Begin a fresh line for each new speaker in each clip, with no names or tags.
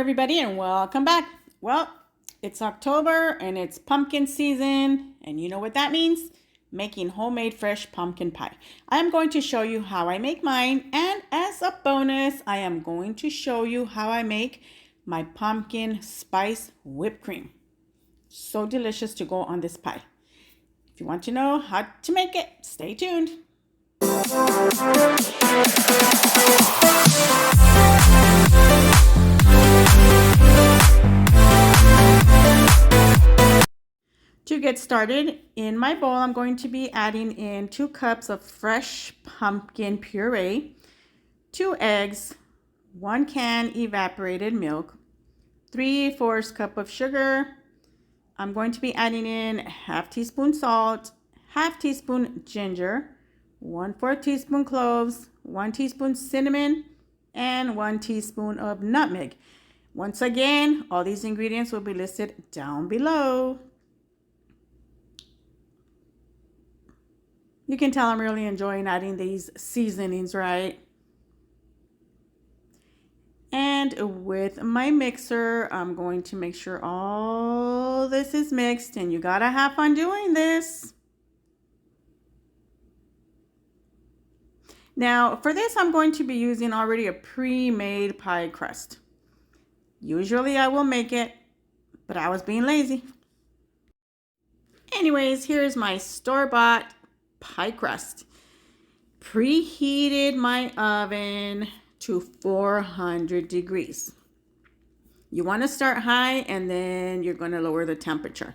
everybody, and welcome back. Well, it's October and it's pumpkin season, and you know what that means? Making homemade fresh pumpkin pie. I'm going to show you how I make mine, and as a bonus, I am going to show you how I make my pumpkin spice whipped cream. So delicious to go on this pie. If you want to know how to make it, stay tuned. To get started, in my bowl, I'm going to be adding in 2 cups of fresh pumpkin puree, 2 eggs, 1 can evaporated milk, 3/4 cup of sugar. I'm going to be adding in half teaspoon salt, half teaspoon ginger, 1/4 teaspoon cloves, 1 teaspoon cinnamon, and 1 teaspoon of nutmeg. Once again, all these ingredients will be listed down below. You can tell I'm really enjoying adding these seasonings, right? And with my mixer, I'm going to make sure all this is mixed, and you gotta have fun doing this. Now, for this, I'm going to be using already a pre-made pie crust. Usually I will make it, but I was being lazy. Anyways, here's my store-bought pie crust. Preheated my oven to 400 degrees. You want to start high, and then you're going to lower the temperature.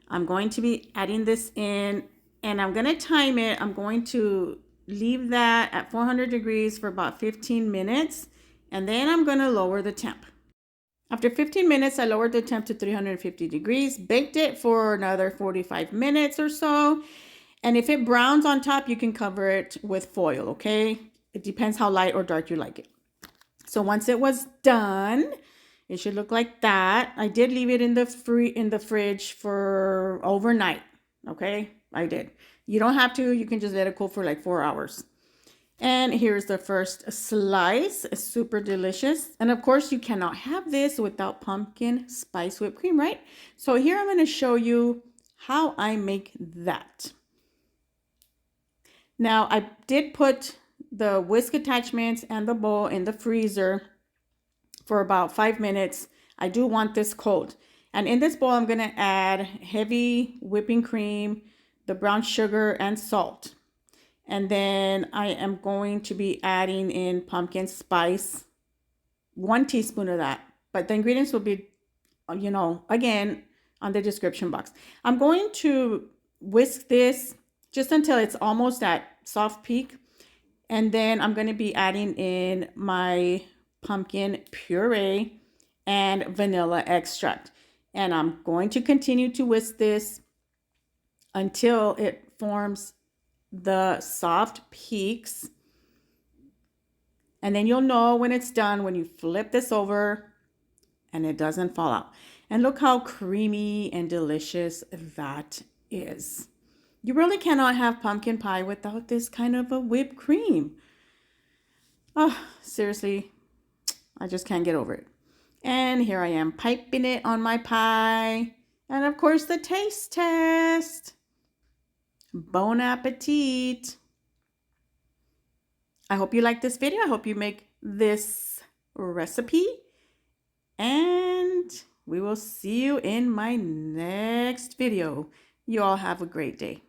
I'm going to be adding this in, and I'm going to time it. I'm going to leave that at 400 degrees for about 15 minutes, and then I'm going to lower the temp. After 15 minutes, I lowered the temp to 350 degrees, baked it for another 45 minutes or so. And if it browns on top, you can cover it with foil, okay? It depends how light or dark you like it. So once it was done, it should look like that. I did leave it in the fridge for overnight, okay? I did. You don't have to. You can just let it cool for like 4 hours. And here's the first slice. It's super delicious. And of course, you cannot have this without pumpkin spice whipped cream, right? So here I'm going to show you how I make that. Now, I did put the whisk attachments and the bowl in the freezer for about 5 minutes. I do want this cold. And in this bowl, I'm going to add heavy whipping cream, the brown sugar, and salt. And then I am going to be adding in pumpkin spice, 1 teaspoon of that. But the ingredients will be, again, on the description box. I'm going to whisk this just until it's almost at soft peak. And then I'm going to be adding in my pumpkin puree and vanilla extract. And I'm going to continue to whisk this until it forms the soft peaks. And then you'll know when it's done when you flip this over and it doesn't fall out. And look how creamy and delicious that is. You really cannot have pumpkin pie without this kind of a whipped cream. Oh, seriously, I just can't get over it. And here I am piping it on my pie. And of course, the taste test. Bon appetit. I hope you like this video. I hope you make this recipe. And we will see you in my next video. You all have a great day.